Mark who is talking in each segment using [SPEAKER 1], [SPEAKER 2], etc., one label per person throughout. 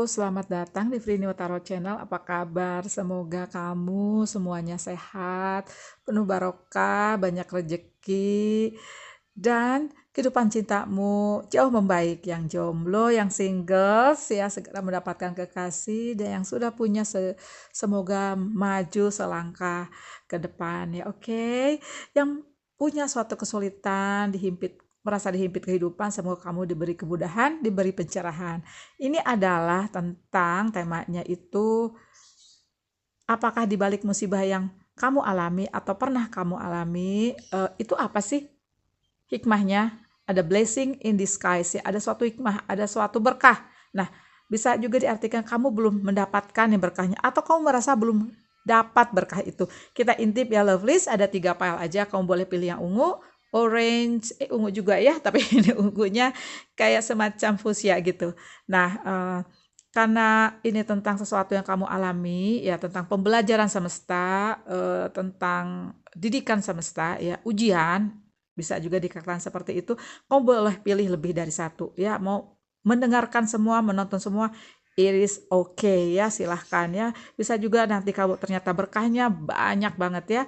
[SPEAKER 1] selamat datang di Frini Tarot Channel. Apa kabar? Semoga kamu semuanya sehat, penuh barokah, banyak rejeki, dan kehidupan cintamu jauh membaik. Yang jomblo, yang single, ya segera mendapatkan kekasih, dan yang sudah punya semoga maju selangkah ke depan ya. Oke. Yang punya suatu kesulitan, merasa dihimpit kehidupan, semoga kamu diberi kemudahan, diberi pencerahan. Ini adalah tentang temanya itu, apakah di balik musibah yang kamu alami atau pernah kamu alami, itu apa sih hikmahnya? Ada blessing in disguise ya, ada suatu hikmah, ada suatu berkah. Nah, bisa juga diartikan kamu belum mendapatkan yang berkahnya, atau kamu merasa belum dapat berkah itu. Kita intip ya lovelies, ada 3 file aja, kamu boleh pilih yang ungu, orange, ungu juga ya, tapi ini ungunya kayak semacam fuchsia gitu. Nah, karena ini tentang sesuatu yang kamu alami, ya tentang pembelajaran semesta, tentang didikan semesta, ya ujian, bisa juga dikatakan seperti itu. Kamu boleh pilih lebih dari satu, ya mau mendengarkan semua, menonton semua, it is okay ya, silahkan ya. Bisa juga nanti kamu ternyata berkahnya banyak banget ya.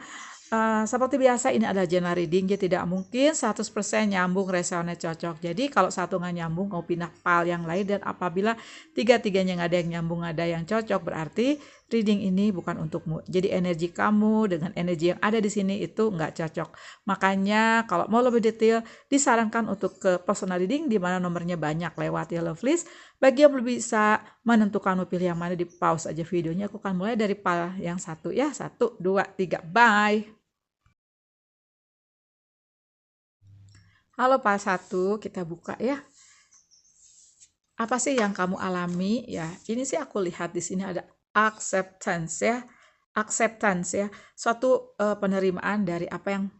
[SPEAKER 1] Seperti biasa ini adalah general reading, jadi tidak mungkin 100% nyambung, resonate, cocok. Jadi kalau satu nggak nyambung, kamu pindah file yang lain, dan apabila tiga-tiganya nggak ada yang nyambung, nggak ada yang cocok, berarti reading ini bukan untukmu. Jadi energi kamu dengan energi yang ada di sini itu nggak cocok. Makanya kalau mau lebih detail, disarankan untuk ke personal reading, di mana nomornya banyak lewat ya lovelies. Bagi yang belum bisa menentukan mau pilih yang mana, di pause aja videonya. Aku akan mulai dari file yang satu ya. 1, 2, 3, bye. Halo Pak 1, kita buka ya. Apa sih yang kamu alami ya? Ini sih aku lihat di sini ada acceptance ya. Acceptance ya. Suatu penerimaan dari apa yang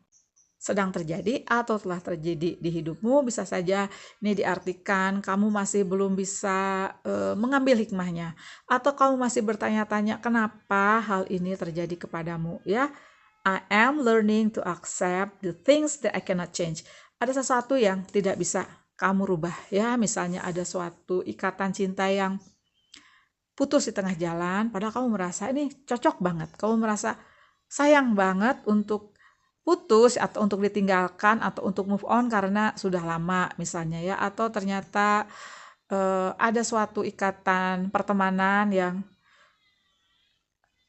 [SPEAKER 1] sedang terjadi atau telah terjadi di hidupmu. Bisa saja ini diartikan kamu masih belum bisa mengambil hikmahnya, atau kamu masih bertanya-tanya kenapa hal ini terjadi kepadamu ya. I am learning to accept the things that I cannot change. Ada sesuatu yang tidak bisa kamu rubah ya, misalnya ada suatu ikatan cinta yang putus di tengah jalan, padahal kamu merasa ini cocok banget, kamu merasa sayang banget untuk putus atau untuk ditinggalkan atau untuk move on karena sudah lama misalnya ya, atau ternyata ada suatu ikatan pertemanan yang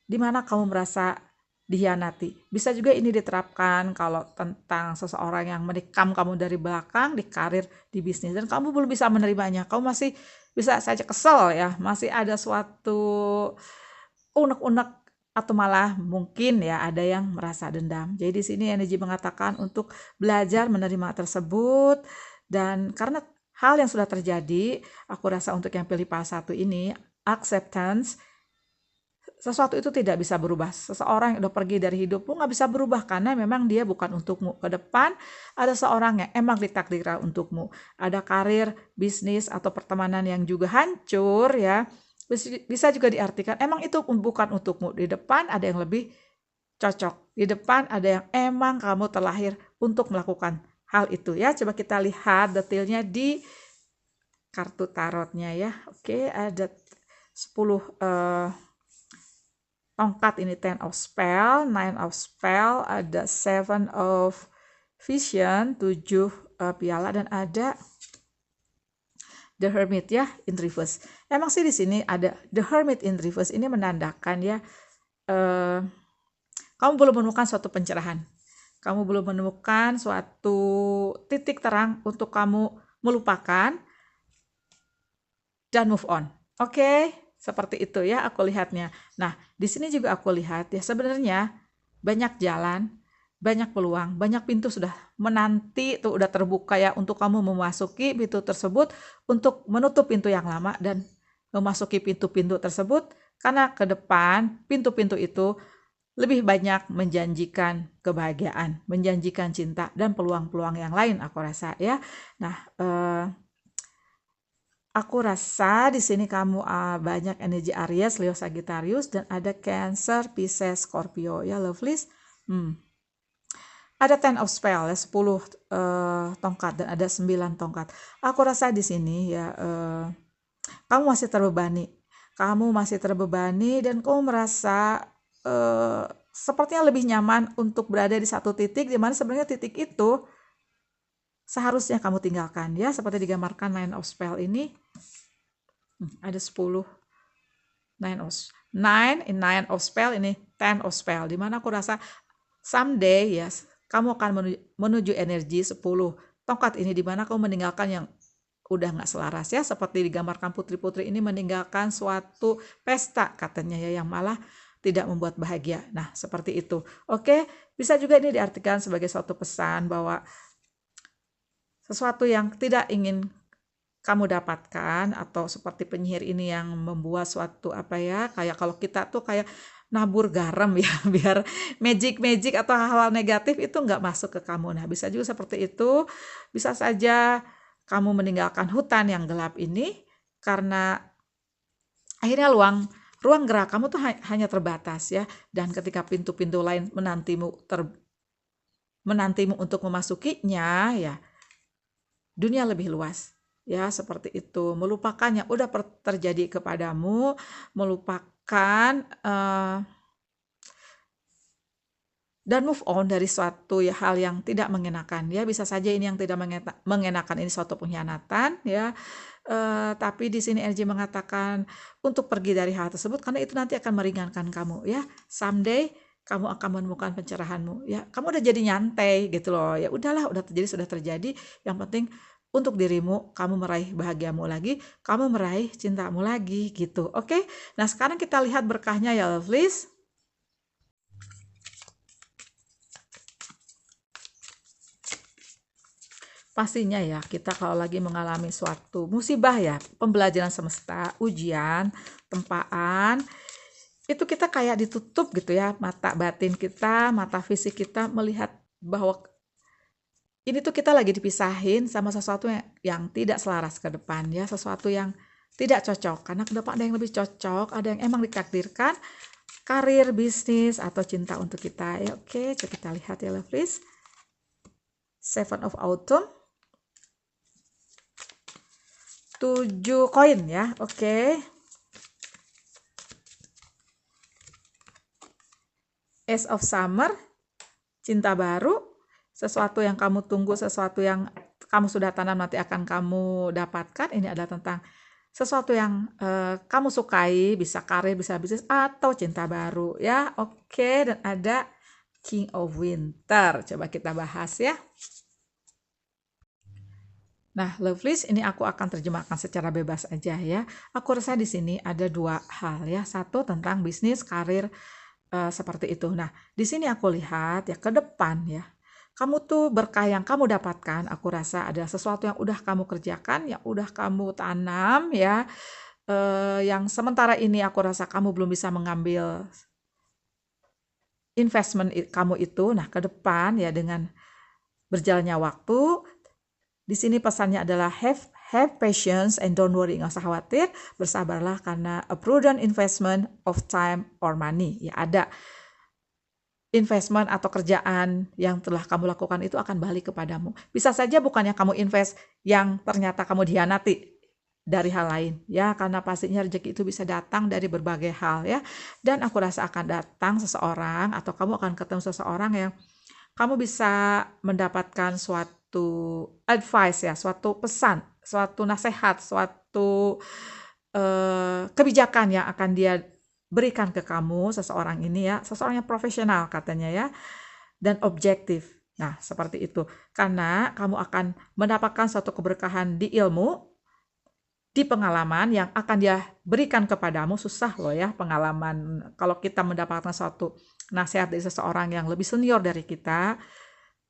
[SPEAKER 1] dimana kamu merasa dihianati. Bisa juga ini diterapkan kalau tentang seseorang yang menikam kamu dari belakang di karir, di bisnis, dan kamu belum bisa menerimanya. Kamu masih bisa saja kesel ya, masih ada suatu unek-unek, atau malah mungkin ya ada yang merasa dendam. Jadi di sini energi mengatakan untuk belajar menerima tersebut, dan karena hal yang sudah terjadi, aku rasa untuk yang pilih pas satu ini, acceptance, sesuatu itu tidak bisa berubah. Seseorang yang udah pergi dari hidupmu nggak bisa berubah karena memang dia bukan untukmu. Ke depan ada seorang yang emang ditakdirkan untukmu. Ada karir, bisnis, atau pertemanan yang juga hancur ya. Bisa juga diartikan emang itu bukan untukmu. Di depan ada yang lebih cocok. Di depan ada yang emang kamu terlahir untuk melakukan hal itu ya. Coba kita lihat detailnya di kartu tarotnya ya. Oke, ada 10 tongkat, ini 10 of spell, 9 of spell, ada 7 of vision, 7 piala, dan ada the hermit ya in reverse. Emang sih di sini ada the hermit in reverse, ini menandakan ya kamu belum menemukan suatu pencerahan. Kamu belum menemukan suatu titik terang untuk kamu melupakan dan move on. Oke, seperti itu ya aku lihatnya. Nah, di sini juga aku lihat ya sebenarnya banyak jalan, banyak peluang, banyak pintu sudah menanti tuh, udah terbuka ya untuk kamu memasuki pintu tersebut, untuk menutup pintu yang lama dan memasuki pintu-pintu tersebut, karena ke depan pintu-pintu itu lebih banyak menjanjikan kebahagiaan, menjanjikan cinta dan peluang-peluang yang lain aku rasa ya. Nah, aku rasa di sini kamu banyak energi Aries, Leo, Sagittarius, dan ada Cancer, Pisces, Scorpio ya lovelies. Ada 10 of spell ya, 10 tongkat, dan ada 9 tongkat. Aku rasa di sini ya kamu masih terbebani. kamu masih terbebani dan kamu merasa sepertinya lebih nyaman untuk berada di satu titik, di mana sebenarnya titik itu seharusnya kamu tinggalkan ya, seperti digambarkan Nine of Spell ini. Ada 10 Nine of Spell, ini Ten of Spell, dimana aku rasa someday yes, kamu akan menuju energi 10 tongkat ini, dimana kamu meninggalkan yang udah nggak selaras ya, seperti digambarkan putri-putri ini meninggalkan suatu pesta katanya ya, yang malah tidak membuat bahagia. Nah seperti itu. Oke, bisa juga ini diartikan sebagai suatu pesan bahwa sesuatu yang tidak ingin kamu dapatkan, atau seperti penyihir ini yang membuat suatu apa ya, kayak kalau kita tuh kayak nabur garam ya, biar magic atau hal-hal negatif itu nggak masuk ke kamu. Nah bisa juga seperti itu. Bisa saja kamu meninggalkan hutan yang gelap ini karena akhirnya ruang gerak kamu tuh hanya terbatas ya, dan ketika pintu-pintu lain menantimu untuk memasukinya ya, dunia lebih luas. Ya, seperti itu. Melupakan yang udah terjadi kepadamu, melupakan dan move on dari suatu ya, hal yang tidak mengenakan ya. Bisa saja ini yang tidak mengenakan, ini suatu pengkhianatan ya. Tapi di sini energi mengatakan untuk pergi dari hal tersebut, karena itu nanti akan meringankan kamu ya. Someday kamu akan menemukan pencerahanmu ya. Kamu udah jadi nyantai gitu loh. Ya udahlah, sudah terjadi. Yang penting untuk dirimu, kamu meraih bahagiamu lagi, kamu meraih cintamu lagi gitu. Oke. Nah, sekarang kita lihat berkahnya ya, lovelies. Pastinya ya, kita kalau lagi mengalami suatu musibah ya, pembelajaran semesta, ujian, tempaan, itu kita kayak ditutup gitu ya, mata batin kita, mata fisik kita melihat bahwa ini tuh kita lagi dipisahin sama sesuatu yang tidak selaras ke depan ya, sesuatu yang tidak cocok, karena ke depan ada yang lebih cocok, ada yang emang ditakdirkan, karir, bisnis, atau cinta untuk kita ya. Oke, coba kita lihat ya lovelies. Seven of Autumn, 7 koin ya. Oke. Ace of Summer, cinta baru, sesuatu yang kamu tunggu, sesuatu yang kamu sudah tanam nanti akan kamu dapatkan. Ini adalah tentang sesuatu yang kamu sukai, bisa karir, bisa bisnis, atau cinta baru ya. Oke, dan ada King of Winter. Coba kita bahas ya. Nah, lovelies, ini aku akan terjemahkan secara bebas aja ya. Aku rasa di sini ada 2 hal ya. Satu tentang bisnis, karir, seperti itu. Nah, di sini aku lihat ya, ke depan ya, kamu tuh berkah yang kamu dapatkan, aku rasa adalah sesuatu yang udah kamu kerjakan, yang udah kamu tanam ya, yang sementara ini aku rasa kamu belum bisa mengambil investment kamu itu. Nah, ke depan ya, dengan berjalannya waktu, di sini pesannya adalah have patience and don't worry, nggak usah khawatir, bersabarlah karena a prudent investment of time or money. Ya, ada investment atau kerjaan yang telah kamu lakukan itu akan balik kepadamu. Bisa saja bukannya kamu invest yang ternyata kamu dihianati dari hal lain ya, karena pastinya rezeki itu bisa datang dari berbagai hal ya. Dan aku rasa akan datang seseorang, atau kamu akan ketemu seseorang yang kamu bisa mendapatkan suatu advice ya, suatu pesan, suatu nasihat, suatu kebijakan yang akan dia berikan ke kamu, seseorang ini ya, seseorang yang profesional katanya ya, dan objektif. Nah, seperti itu. Karena kamu akan mendapatkan suatu keberkahan di ilmu, di pengalaman yang akan dia berikan kepadamu. Susah loh ya pengalaman. Kalau kita mendapatkan suatu nasihat dari seseorang yang lebih senior dari kita,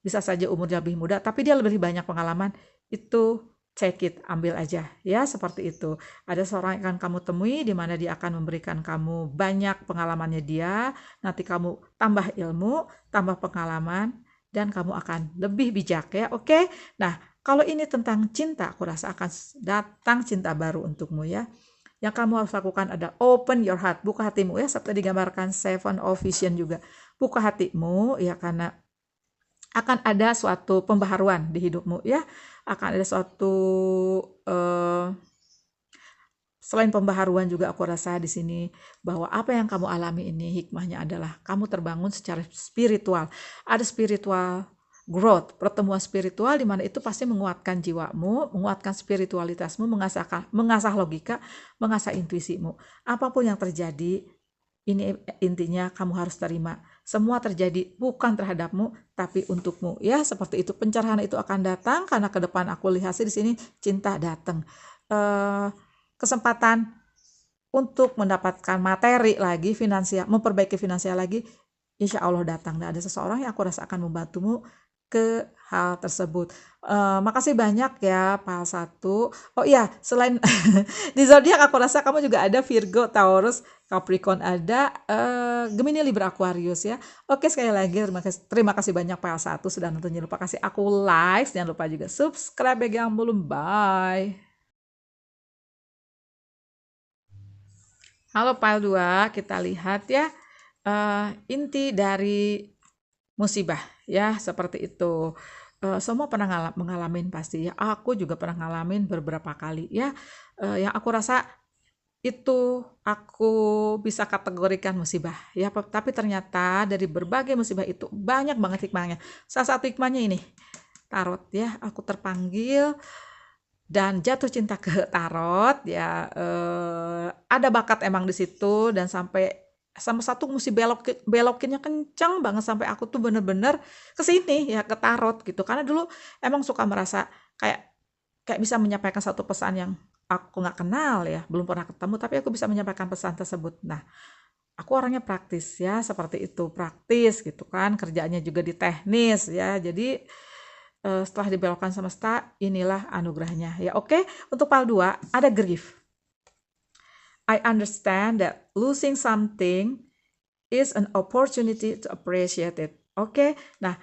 [SPEAKER 1] bisa saja umurnya lebih muda, tapi dia lebih banyak pengalaman, itu take it, ambil aja ya, seperti itu. Ada seorang yang akan kamu temui di mana dia akan memberikan kamu banyak pengalamannya dia, nanti kamu tambah ilmu, tambah pengalaman, dan kamu akan lebih bijak ya. Oke. Nah, kalau ini tentang cinta, aku rasa akan datang cinta baru untukmu ya. Yang kamu harus lakukan adalah open your heart, buka hatimu ya, seperti digambarkan Seven of Vision juga. Buka hatimu ya, karena akan ada suatu pembaharuan di hidupmu ya, akan ada suatu selain pembaharuan juga aku rasa di sini bahwa apa yang kamu alami ini hikmahnya adalah kamu terbangun secara spiritual. Ada spiritual growth, pertemuan spiritual di mana itu pasti menguatkan jiwamu, menguatkan spiritualitasmu, mengasah logika, mengasah intuisimu. Apapun yang terjadi, ini intinya kamu harus terima. Semua terjadi bukan terhadapmu, tapi untukmu. Ya, seperti itu. Pencerahan itu akan datang karena ke depan aku lihat sih di sini cinta datang. Kesempatan untuk mendapatkan materi lagi, finansial, memperbaiki finansial lagi, insya Allah datang. Dan ada seseorang yang aku rasa akan membantumu ke hal tersebut. Makasih banyak ya Pal 1. Oh iya, selain di zodiak aku rasa kamu juga ada Virgo, Taurus, Capricorn ada, Gemini, Libra, Aquarius ya. Oke, sekali lagi terima kasih banyak Pal 1 sudah nonton. Jangan lupa kasih aku like, jangan lupa juga subscribe bagi yang belum. Bye. Halo Pal 2, kita lihat ya inti dari musibah ya, seperti itu. Semua pernah mengalami pasti ya. Aku juga pernah ngalamin beberapa kali ya. Yang aku rasa itu aku bisa kategorikan musibah ya. Tapi ternyata dari berbagai musibah itu banyak banget hikmahnya. Salah satu hikmahnya ini tarot ya. Aku terpanggil dan jatuh cinta ke tarot ya. Ada bakat emang di situ dan sampai sama satu mesti belokinnya kencang banget sampai aku tuh bener-bener kesini ya ke tarot gitu, karena dulu emang suka merasa kayak bisa menyampaikan satu pesan yang aku nggak kenal ya, belum pernah ketemu, tapi aku bisa menyampaikan pesan tersebut. Nah, aku orangnya praktis ya, seperti itu, praktis gitu kan, kerjaannya juga di teknis ya, jadi setelah dibelokkan semesta, inilah anugerahnya ya. Oke, untuk Pal 2 ada grief. I understand that losing something is an opportunity to appreciate it. Oke, nah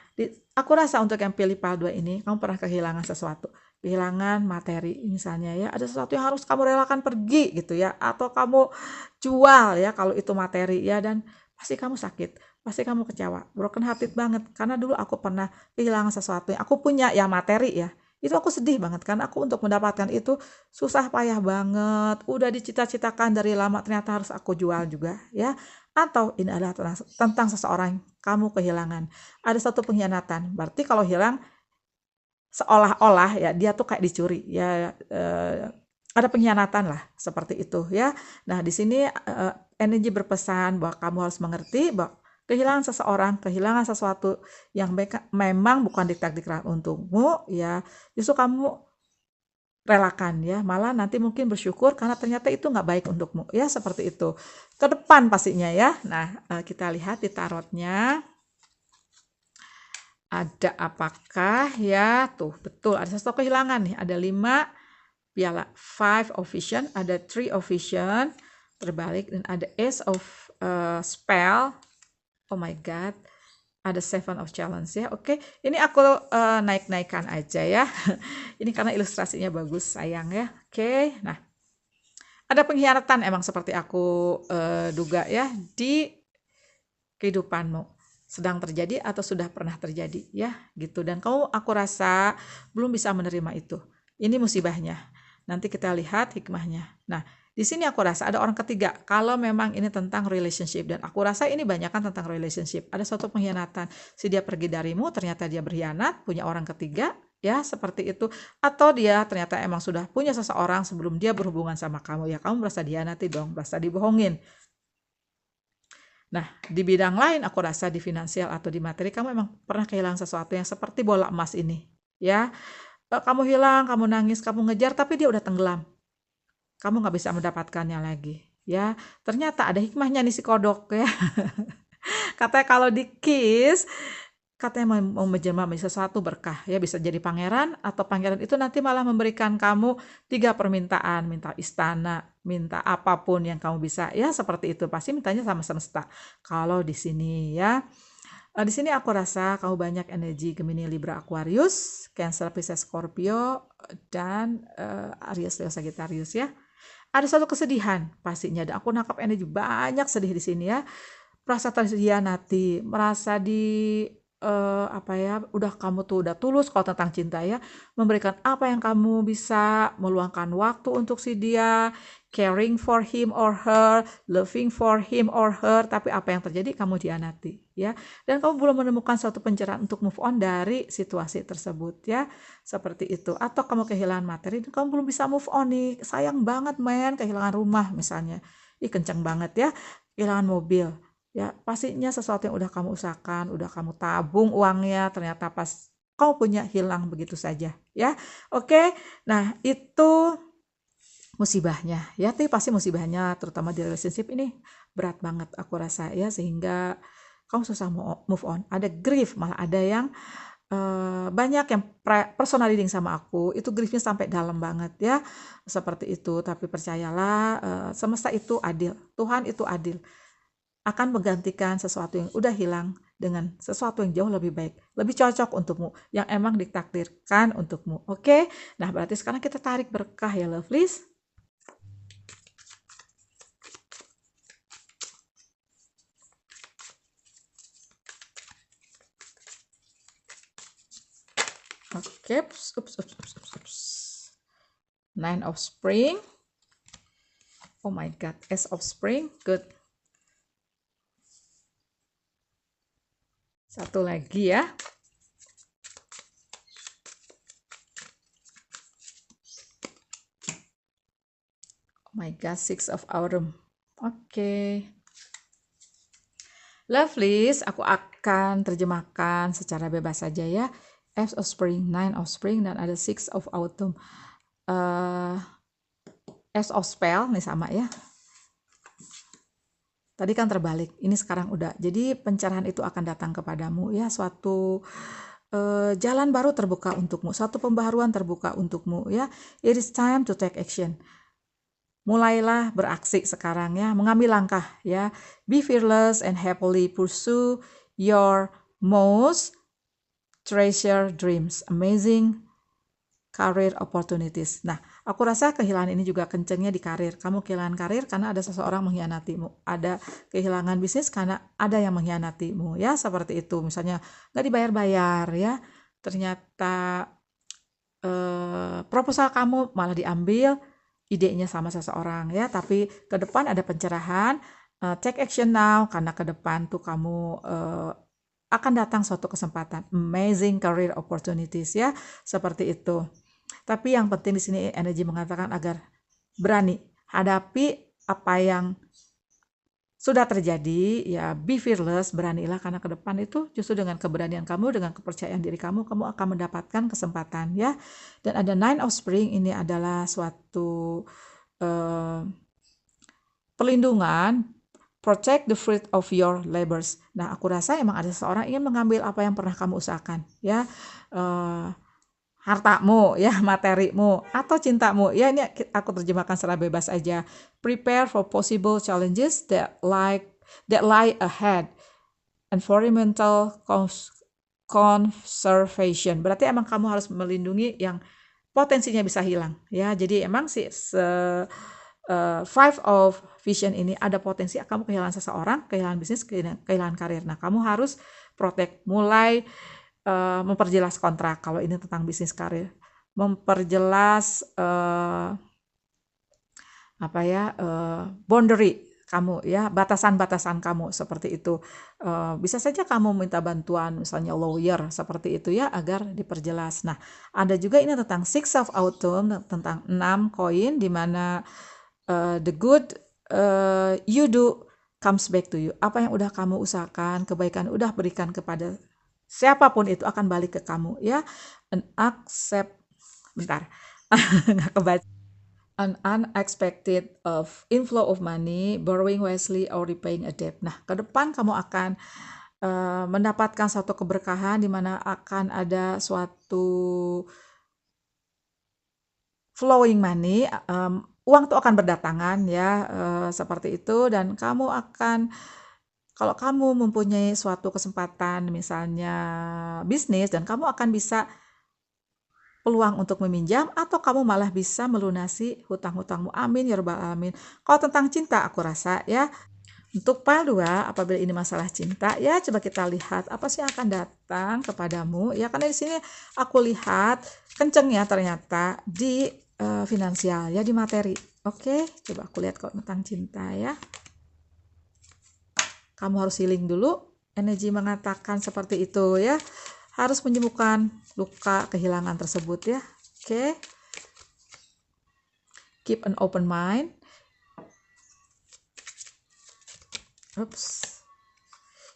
[SPEAKER 1] aku rasa untuk yang pilih Pal 2 ini, kamu pernah kehilangan sesuatu. Kehilangan materi misalnya ya, ada sesuatu yang harus kamu relakan pergi gitu ya, atau kamu jual ya kalau itu materi ya, dan pasti kamu sakit, pasti kamu kecewa, broken hearted banget, karena dulu aku pernah kehilangan sesuatu yang aku punya ya, materi ya, itu aku sedih banget karena aku untuk mendapatkan itu susah payah banget, udah dicita-citakan dari lama ternyata harus aku jual juga ya. Atau ini adalah tentang seseorang kamu kehilangan, ada satu pengkhianatan, berarti kalau hilang seolah-olah ya dia tuh kayak dicuri ya, ada pengkhianatan lah seperti itu ya. Nah di sini energi berpesan bahwa kamu harus mengerti bahwa kehilangan seseorang, kehilangan sesuatu yang memang bukan ditakdirkan untukmu ya, justru kamu relakan ya, malah nanti mungkin bersyukur karena ternyata itu nggak baik untukmu ya, seperti itu ke depan pastinya ya. Nah kita lihat di tarotnya ada apakah ya, tuh betul ada sesuatu kehilangan nih, ada 5 piala, 5 of vision, ada 3 of vision terbalik, dan ada ace of spell, oh my god, ada 7 of challenge ya. Oke, ini aku naik-naikkan aja ya. Ini karena ilustrasinya bagus sayang ya. Oke, nah ada pengkhianatan emang seperti aku duga ya di kehidupanmu, sedang terjadi atau sudah pernah terjadi ya gitu, dan aku rasa belum bisa menerima itu. Ini musibahnya. Nanti kita lihat hikmahnya. Nah, di sini aku rasa ada orang ketiga. Kalau memang ini tentang relationship, dan aku rasa ini banyak kan tentang relationship. Ada suatu pengkhianatan. Si dia pergi darimu, ternyata dia berkhianat, punya orang ketiga, ya seperti itu. Atau dia ternyata emang sudah punya seseorang sebelum dia berhubungan sama kamu. Ya kamu merasa dihianati dong, merasa dibohongin. Nah, di bidang lain aku rasa di finansial atau di materi kamu emang pernah kehilangan sesuatu yang seperti bola emas ini, ya. Kamu hilang, kamu nangis, kamu ngejar, tapi dia udah tenggelam. Kamu nggak bisa mendapatkannya lagi, ya. Ternyata ada hikmahnya nih si kodok ya. Katanya kalau di kiss, katanya mau menjelma menjadi sesuatu berkah ya, bisa jadi pangeran, atau pangeran itu nanti malah memberikan kamu 3 permintaan, minta istana, minta apapun yang kamu bisa ya, seperti itu, pasti mintanya sama semesta. Kalau di sini ya, di sini aku rasa kamu banyak energi Gemini, Libra, Aquarius, Cancer, Pisces, Scorpio, dan Aries, Leo, Sagittarius ya. Ada satu kesedihan pastinya, dan aku nangkap energi banyak sedih di sini ya, merasa terhianati, merasa apa ya, udah kamu tuh udah tulus kalau tentang cinta ya, memberikan apa yang kamu bisa, meluangkan waktu untuk si dia, caring for him or her, loving for him or her, tapi apa yang terjadi? Kamu dihianati, ya. Dan kamu belum menemukan suatu pencerahan untuk move on dari situasi tersebut, ya. Seperti itu. Atau kamu kehilangan materi dan kamu belum bisa move on nih. Sayang banget, men, kehilangan rumah misalnya. Ih, kenceng banget ya. Kehilangan mobil. Ya, pastinya sesuatu yang udah kamu usahakan, udah kamu tabung uangnya, ternyata pas kamu punya hilang begitu saja, ya. Oke. Nah, itu musibahnya, ya. Tapi pasti musibahnya terutama di relationship ini berat banget aku rasa, ya, sehingga kamu susah move on. Ada grief, malah ada yang banyak yang personal reading sama aku itu griefnya sampai dalam banget, ya, seperti itu. Tapi percayalah, semesta itu adil, Tuhan itu adil, akan menggantikan sesuatu yang udah hilang dengan sesuatu yang jauh lebih baik, lebih cocok untukmu, yang emang ditakdirkan untukmu. Oke. Nah, berarti sekarang kita tarik berkah, ya, lovelies. Oke, oops. Nine of Spring. Oh my God, Ace of Spring, good. Satu lagi, ya. Oh my God, Six of Autumn. Oke. Lovelies, aku akan terjemahkan secara bebas saja, ya. Ace of Spring, Nine of Spring, dan ada Six of Autumn. Ace of Spell, nih sama, ya. Tadi kan terbalik, ini sekarang udah. Jadi pencerahan itu akan datang kepadamu, ya. Suatu jalan baru terbuka untukmu, suatu pembaharuan terbuka untukmu, ya. It is time to take action. Mulailah beraksi sekarang, ya, mengambil langkah, ya. Be fearless and happily pursue your most treasure dreams, amazing career opportunities. Nah, aku rasa kehilangan ini juga kencengnya di karir. Kamu kehilangan karir karena ada seseorang mengkhianatimu. Ada kehilangan bisnis karena ada yang mengkhianatimu, ya, seperti itu. Misalnya nggak dibayar-bayar, ya. Ternyata proposal kamu malah diambil, idenya sama seseorang, ya. Tapi ke depan ada pencerahan. Take action now, karena ke depan tuh kamu akan datang suatu kesempatan, amazing career opportunities, ya, seperti itu. Tapi yang penting di sini energi mengatakan agar berani hadapi apa yang sudah terjadi, ya. Be fearless, beranilah, karena ke depan itu justru dengan keberanian kamu, dengan kepercayaan diri kamu akan mendapatkan kesempatan, ya. Dan ada Nine of Spring, ini adalah suatu perlindungan. Protect the fruit of your labors. Nah, aku rasa emang ada seseorang ingin mengambil apa yang pernah kamu usahakan, ya. Hartamu, ya, materimu, atau cintamu, ya. Ini aku terjemahkan secara bebas aja. Prepare for possible challenges that lie ahead. Environmental conservation. Berarti emang kamu harus melindungi yang potensinya bisa hilang, ya. Jadi emang sih Five of Vision ini ada potensi kamu kehilangan seseorang, kehilangan bisnis, kehilangan karir. Nah, kamu harus protect, mulai memperjelas kontrak kalau ini tentang bisnis karir, memperjelas boundary kamu, ya, batasan-batasan kamu, seperti itu. Bisa saja kamu minta bantuan misalnya lawyer, seperti itu, ya, agar diperjelas. Nah, ada juga ini tentang Six of Autumn, tentang 6 koin, di mana the good you do comes back to you. Apa yang udah kamu usahakan, kebaikan udah berikan kepada siapapun itu akan balik ke kamu, ya. Nggak kebaca. An unexpected inflow of money, borrowing wisely or repaying a debt. Nah, ke depan kamu akan mendapatkan suatu keberkahan di mana akan ada suatu flowing money, uang itu akan berdatangan, ya, seperti itu. Dan kamu akan, kalau kamu mempunyai suatu kesempatan misalnya bisnis, dan kamu akan bisa peluang untuk meminjam, atau kamu malah bisa melunasi hutang-hutangmu. Amin ya rabbal alamin. Kalau tentang cinta aku rasa, ya, untuk pile 2, apabila ini masalah cinta, ya, coba kita lihat apa sih yang akan datang kepadamu, ya. Karena di sini aku lihat kencengnya ternyata di finansial, ya, di materi. Oke, coba aku lihat kok tentang cinta ya. Kamu harus healing dulu. Energi mengatakan seperti itu ya. Harus menyembuhkan luka kehilangan tersebut ya. Oke. Keep an open mind. Oops.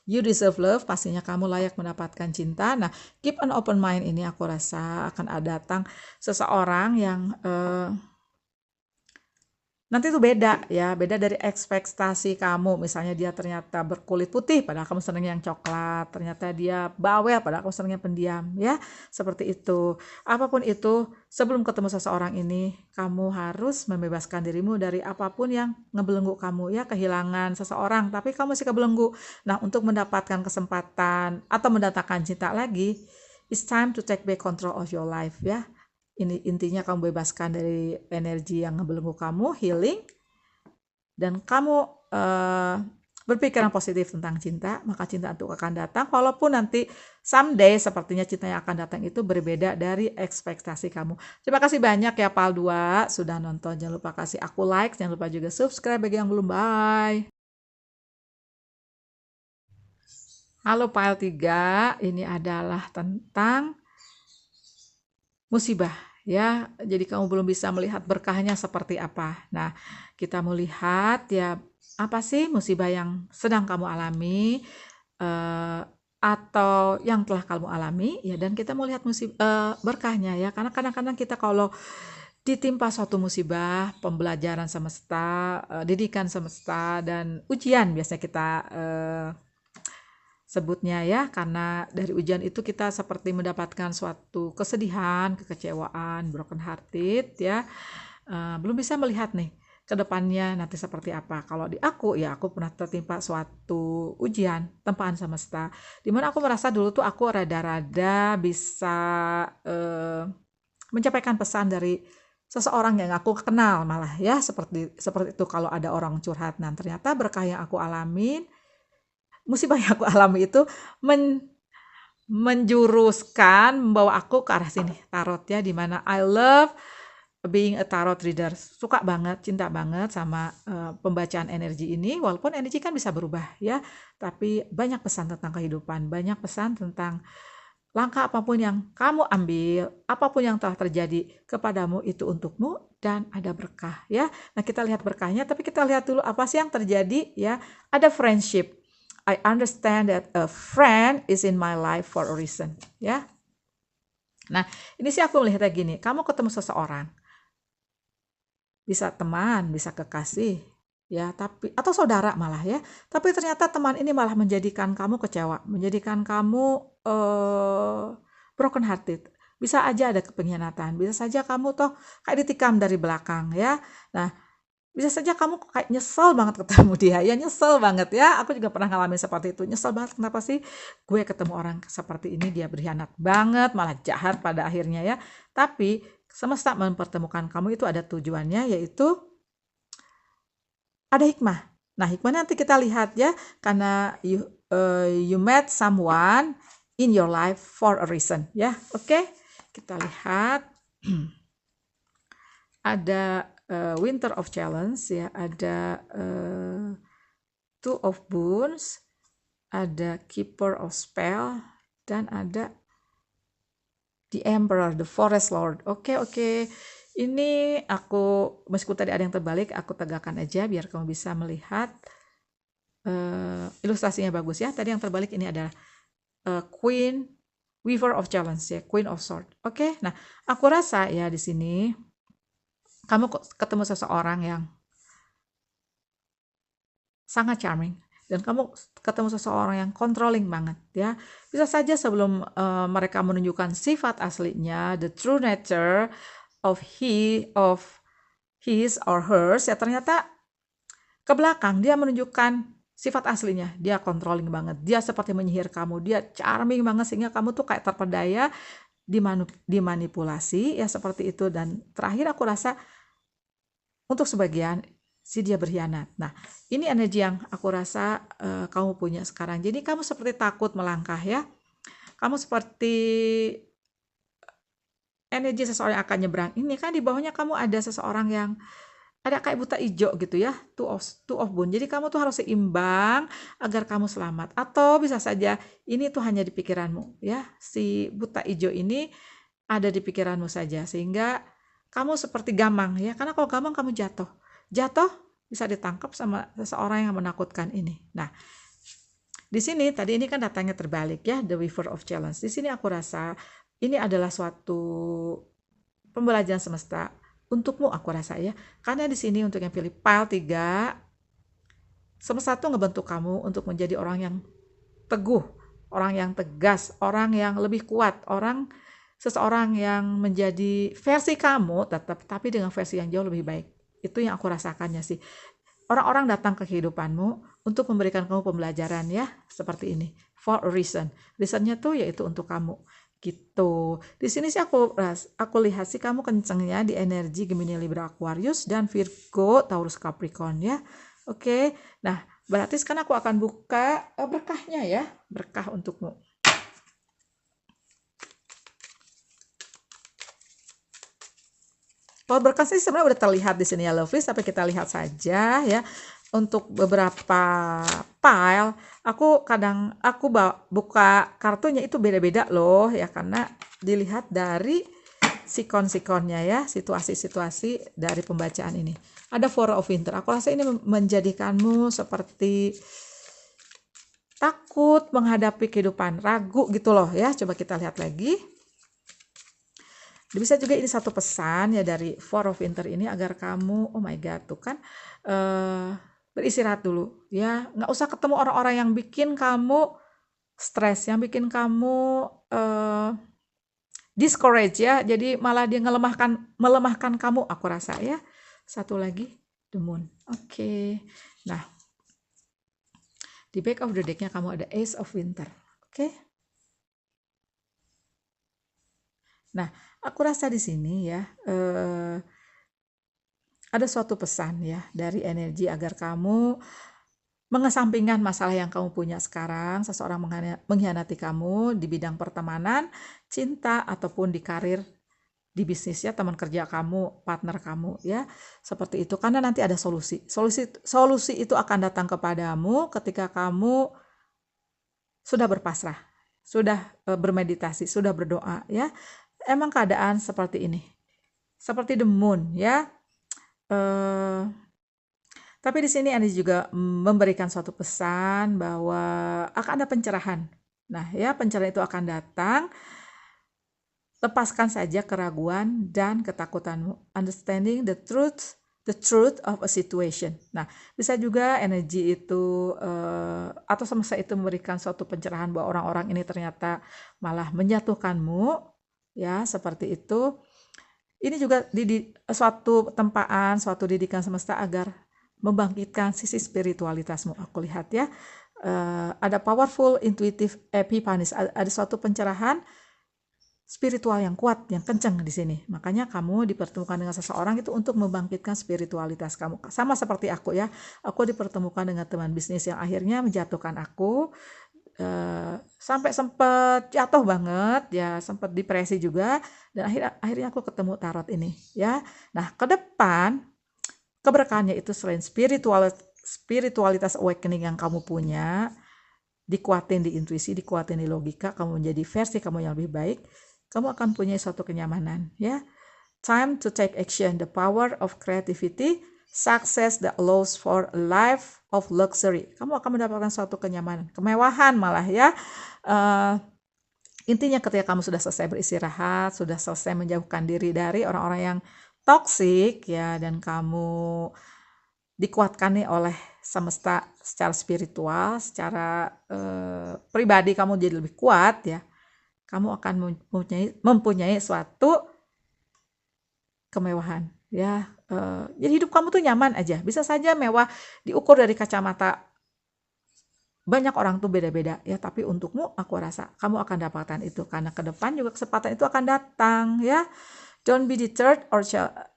[SPEAKER 1] You deserve love, pastinya kamu layak mendapatkan cinta. Nah, keep an open mind ini aku rasa akan ada datang seseorang yang nanti itu beda ya, beda dari ekspektasi kamu. Misalnya dia ternyata berkulit putih padahal kamu senang yang coklat, ternyata dia bawel padahal kamu senang yang pendiam ya, seperti itu. Apapun itu, sebelum ketemu seseorang ini, kamu harus membebaskan dirimu dari apapun yang ngebelenggu kamu ya, kehilangan seseorang tapi kamu masih kebelenggu. Nah, untuk mendapatkan kesempatan atau mendatangkan cinta lagi, it's time to take back control of your life ya. Ini intinya kamu bebaskan dari energi yang ngebelenggu kamu, healing, dan kamu berpikiran positif tentang cinta, maka cinta itu akan datang, walaupun nanti someday sepertinya cinta yang akan datang itu berbeda dari ekspektasi kamu. Terima kasih banyak ya Pal 2 sudah nonton, jangan lupa kasih aku like, jangan lupa juga subscribe bagi yang belum, bye. Halo Pal 3, ini adalah tentang musibah ya, jadi kamu belum bisa melihat berkahnya seperti apa. Nah, kita melihat ya apa sih musibah yang sedang kamu alami atau yang telah kamu alami ya, dan kita mau lihat berkahnya ya, karena kadang-kadang kita kalau ditimpa suatu musibah, pembelajaran semesta, didikan semesta, dan ujian biasanya kita sebutnya ya, karena dari ujian itu kita seperti mendapatkan suatu kesedihan, kekecewaan, broken hearted ya. Belum bisa melihat nih ke depannya nanti seperti apa. Kalau di aku ya, aku pernah tertimpa suatu ujian tempaan semesta, dimana aku merasa dulu tuh aku rada-rada bisa mencapaikan pesan dari seseorang yang aku kenal malah ya, seperti itu kalau ada orang curhat. Nah, ternyata berkah yang aku alamin, musibah yang aku alami itu menjuruskan, membawa aku ke arah sini, tarot ya, dimana I love being a tarot reader. Suka banget, cinta banget sama pembacaan energi ini, walaupun energi kan bisa berubah ya, tapi banyak pesan tentang kehidupan, banyak pesan tentang langkah apapun yang kamu ambil, apapun yang telah terjadi kepadamu itu untukmu dan ada berkah ya. Nah, kita lihat berkahnya, tapi kita lihat dulu apa sih yang terjadi ya. Ada friendship. I understand that a friend is in my life for a reason ya. Nah, ini sih aku melihatnya gini, kamu ketemu seseorang, bisa teman, bisa kekasih ya, tapi atau saudara malah ya, tapi ternyata teman ini malah menjadikan kamu kecewa, menjadikan kamu broken hearted. Bisa aja ada pengkhianatan, bisa saja kamu toh kayak ditikam dari belakang ya. Nah, bisa saja kamu kayak nyesel banget ketemu dia ya, nyesel banget ya. Aku juga pernah ngalamin seperti itu, nyesel banget kenapa sih gue ketemu orang seperti ini, dia berkhianat banget, malah jahat pada akhirnya ya. Tapi semesta mempertemukan kamu itu ada tujuannya, yaitu ada hikmah. Nah, hikmahnya nanti kita lihat ya, karena you met someone in your life for a reason ya. Oke, kita lihat. Ada Winter of Challenge ya, ada Two of Boons, ada Keeper of Spell, dan ada The Emperor, the Forest Lord. Oke. Ini aku, meskipun tadi ada yang terbalik, aku tegakkan aja biar kamu bisa melihat ilustrasinya bagus ya. Tadi yang terbalik ini adalah Queen, Weaver of Challenge ya, Queen of Sword. Oke, nah aku rasa ya di sini kamu ketemu seseorang yang sangat charming, dan kamu ketemu seseorang yang controlling banget ya. Bisa saja sebelum mereka menunjukkan sifat aslinya, the true nature of his or hers ya, ternyata ke belakang dia menunjukkan sifat aslinya. Dia controlling banget, dia seperti menyihir kamu, dia charming banget sehingga kamu tuh kayak terpedaya, dimanipulasi ya, seperti itu. Dan terakhir aku rasa untuk sebagian si dia berkhianat. Nah, ini energi yang aku rasa kamu punya sekarang. Jadi kamu seperti takut melangkah ya. Kamu seperti energi seseorang yang akan nyebrang. Ini kan di bawahnya kamu ada seseorang yang ada kayak buta hijau gitu ya, two of bone. Jadi kamu tuh harus seimbang agar kamu selamat. Atau bisa saja ini tuh hanya di pikiranmu ya. Si buta hijau ini ada di pikiranmu saja sehingga kamu seperti gamang ya. Karena kalau gamang kamu jatuh. Jatuh bisa ditangkap sama seseorang yang menakutkan ini. Nah, di sini tadi ini kan datangnya terbalik ya, the Weaver of Challenge. Di sini aku rasa ini adalah suatu pembelajaran semesta untukmu, aku rasa ya. Karena di sini untuk yang pilih pile 3, semesta tuh ngebentuk kamu untuk menjadi orang yang teguh, orang yang tegas, orang yang lebih kuat, seseorang yang menjadi versi kamu tetap tapi dengan versi yang jauh lebih baik. Itu yang aku rasakannya sih. Orang-orang datang ke kehidupanmu untuk memberikan kamu pembelajaran ya, seperti ini. For a reason. Reasonnya tuh yaitu untuk kamu. Gitu. Di sini sih aku lihat sih kamu kencengnya di energi Gemini, Libra, Aquarius dan Virgo, Taurus, Capricorn ya. Oke. Nah, berarti sekarang aku akan buka berkahnya ya, berkah untukmu. Kalau berkah sih sebenarnya udah terlihat di sini ya Lovely, tapi kita lihat saja ya. Untuk beberapa pile, aku buka kartunya itu beda-beda loh ya, karena dilihat dari sikon-sikonnya ya, situasi-situasi dari pembacaan ini. Ada Four of Winter. Aku rasa ini menjadikanmu seperti takut menghadapi kehidupan, ragu gitu loh ya. Coba kita lihat lagi. Bisa juga ini satu pesan ya dari Four of Winter ini agar kamu, oh my god, tuh kan beristirahat dulu ya, nggak usah ketemu orang-orang yang bikin kamu stres, yang bikin kamu discourage ya, jadi malah dia melemahkan kamu, aku rasa ya. Satu lagi the moon. Oke. Nah, di back of the deck-nya kamu ada Ace of Winter. Oke. Nah, aku rasa di sini ya ada suatu pesan ya dari energi agar kamu mengesampingkan masalah yang kamu punya sekarang. Seseorang mengkhianati kamu di bidang pertemanan, cinta, ataupun di karir, di bisnis ya, teman kerja kamu, partner kamu ya, seperti itu. Karena nanti ada solusi itu akan datang kepadamu ketika kamu sudah berpasrah, sudah bermeditasi, sudah berdoa ya. Emang keadaan seperti ini, seperti the moon ya. Tapi di sini Anies juga memberikan suatu pesan bahwa akan ada pencerahan. Nah ya, pencerahan itu akan datang. Lepaskan saja keraguan dan ketakutanmu. Understanding the truth of a situation. Nah, bisa juga energi itu atau semesta itu memberikan suatu pencerahan bahwa orang-orang ini ternyata malah menjatuhkanmu, ya seperti itu. Ini juga suatu tempaan, suatu didikan semesta agar membangkitkan sisi spiritualitasmu. Aku lihat ya, ada powerful, intuitive epiphanies, ada suatu pencerahan spiritual yang kuat, yang kencang di sini. Makanya kamu dipertemukan dengan seseorang itu untuk membangkitkan spiritualitas kamu. Sama seperti aku ya, aku dipertemukan dengan teman bisnis yang akhirnya menjatuhkan aku, sampai sempat jatuh banget ya, sempat depresi juga, dan akhirnya aku ketemu tarot ini ya. Nah, ke depan keberkahannya itu selain spiritualitas awakening yang kamu punya, dikuatin di intuisi, dikuatin di logika, kamu menjadi versi kamu yang lebih baik, kamu akan punya suatu kenyamanan ya. Time to take action, the power of creativity, success that allows for a life of luxury. Kamu akan mendapatkan suatu kenyamanan, kemewahan malah ya. Intinya ketika kamu sudah selesai beristirahat, sudah selesai menjauhkan diri dari orang-orang yang toksik ya, dan kamu dikuatkan nih oleh semesta secara spiritual, secara pribadi kamu jadi lebih kuat ya, kamu akan mempunyai suatu kemewahan ya. Jadi hidup kamu tuh nyaman aja. Bisa saja mewah diukur dari kacamata banyak orang tuh beda-beda ya, tapi untukmu aku rasa kamu akan dapatkan itu, karena ke depan juga kesempatan itu akan datang ya. Don't be deterred or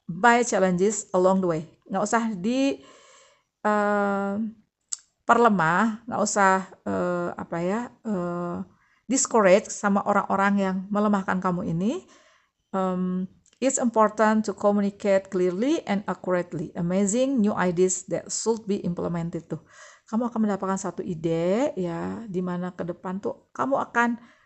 [SPEAKER 1] by challenges along the way. Nggak usah perlemah, nggak usah discourage sama orang-orang yang melemahkan kamu ini. It's important to communicate clearly and accurately. Amazing new ideas that should be implemented tuh. Kamu akan mendapatkan satu ide ya, di mana ke depan tuh kamu akan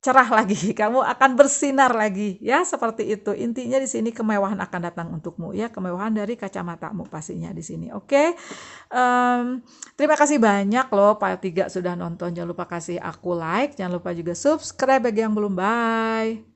[SPEAKER 1] cerah lagi, kamu akan bersinar lagi ya, seperti itu. Intinya di sini kemewahan akan datang untukmu ya, kemewahan dari kacamatamu pastinya di sini. Oke. Terima kasih banyak loh Pak Tiga sudah nonton. Jangan lupa kasih aku like, jangan lupa juga subscribe bagi yang belum. Bye.